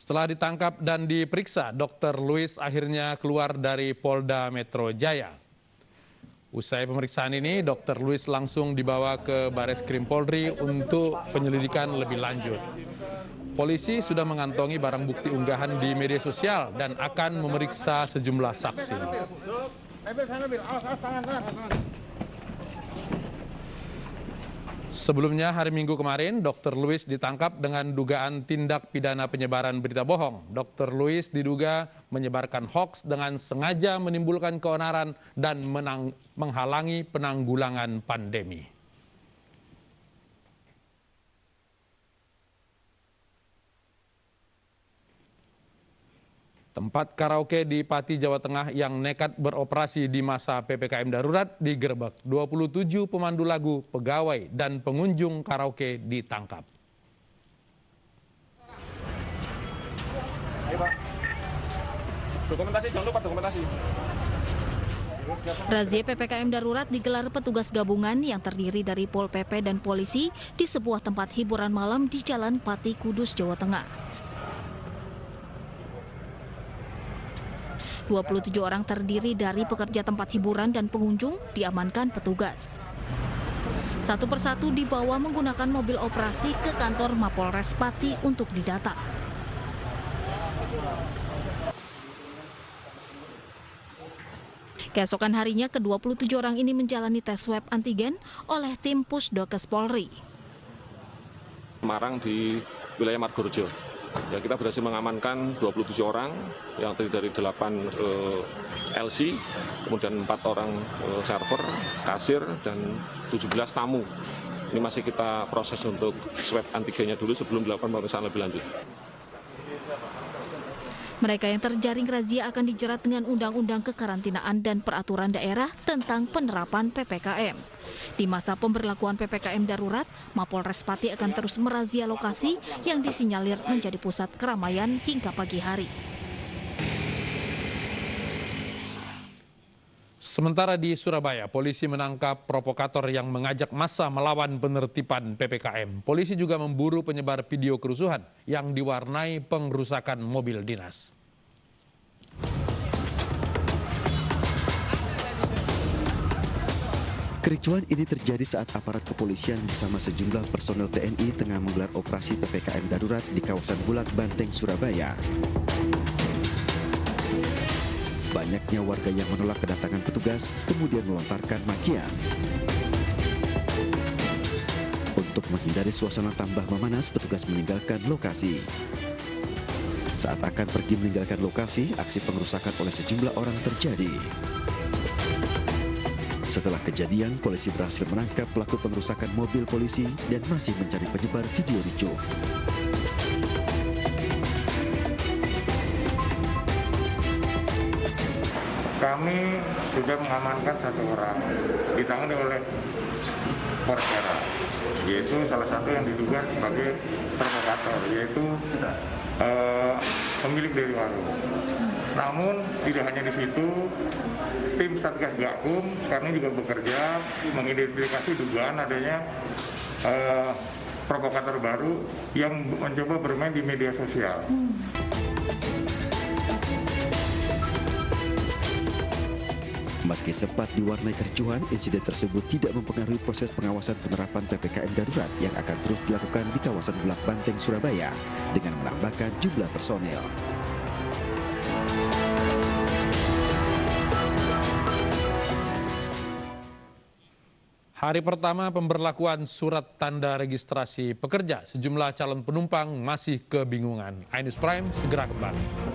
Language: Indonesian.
Setelah ditangkap dan diperiksa, Dr. Luis akhirnya keluar dari Polda Metro Jaya. Usai pemeriksaan ini, Dr. Luis langsung dibawa ke Bareskrim Polri untuk penyelidikan lebih lanjut. Polisi sudah mengantongi barang bukti unggahan di media sosial dan akan memeriksa sejumlah saksi. Sebelumnya hari Minggu kemarin, Dr. Luis ditangkap dengan dugaan tindak pidana penyebaran berita bohong. Dr. Luis diduga menyebarkan hoaks dengan sengaja menimbulkan keonaran dan menghalangi penanggulangan pandemi. Tempat karaoke di Pati, Jawa Tengah yang nekat beroperasi di masa PPKM darurat digerebek. 27 pemandu lagu, pegawai, dan pengunjung karaoke ditangkap. Ayo, Pak. Dokumentasi, jangan lupa dokumentasi. Razia PPKM darurat digelar petugas gabungan yang terdiri dari Pol PP dan polisi di sebuah tempat hiburan malam di Jalan Pati, Kudus, Jawa Tengah. 27 orang terdiri dari pekerja tempat hiburan dan pengunjung diamankan petugas. Satu persatu dibawa menggunakan mobil operasi ke kantor Mapolres Pati untuk didata. Keesokan harinya, ke-27 orang ini menjalani tes swab antigen oleh tim Pusdokes Polri. Semarang di wilayah Margorejo. Ya, kita berhasil mengamankan 27 orang yang terdiri dari 8 LC, kemudian 4 orang server, kasir, dan 17 tamu. Ini masih kita proses untuk swab antigennya dulu sebelum dilakukan pemeriksaan lebih lanjut. Mereka yang terjaring razia akan dijerat dengan Undang-Undang Kekarantinaan dan Peraturan Daerah tentang penerapan PPKM. Di masa pemberlakuan PPKM darurat, Mapolres Pati akan terus merazia lokasi yang disinyalir menjadi pusat keramaian hingga pagi hari. Sementara di Surabaya, polisi menangkap provokator yang mengajak massa melawan penertiban PPKM. Polisi juga memburu penyebar video kerusuhan yang diwarnai pengrusakan mobil dinas. Kericuhan ini terjadi saat aparat kepolisian bersama sejumlah personel TNI tengah menggelar operasi PPKM darurat di kawasan Bulak, Banteng, Surabaya. Banyaknya warga yang menolak kedatangan petugas kemudian melontarkan makian. Untuk menghindari suasana tambah memanas, petugas meninggalkan lokasi. Saat akan pergi meninggalkan lokasi, aksi pengerusakan oleh sejumlah orang terjadi. Setelah kejadian, polisi berhasil menangkap pelaku pengerusakan mobil polisi dan masih mencari penyebar video ricuh. Kami sudah mengamankan 1 orang, ditangani oleh Polsera, yaitu salah satu yang diduga sebagai provokator, yaitu pemilik dari warung. Namun tidak hanya di situ, tim Satgas Gakum sekarang juga bekerja mengidentifikasi dugaan adanya provokator baru yang mencoba bermain di media sosial. Meski sempat diwarnai kericuhan, insiden tersebut tidak mempengaruhi proses pengawasan penerapan PPKM darurat yang akan terus dilakukan di kawasan Bulak, Banteng, Surabaya dengan menambahkan jumlah personel. Hari pertama pemberlakuan surat tanda registrasi pekerja, sejumlah calon penumpang masih kebingungan. Ainus Prime segera kembali.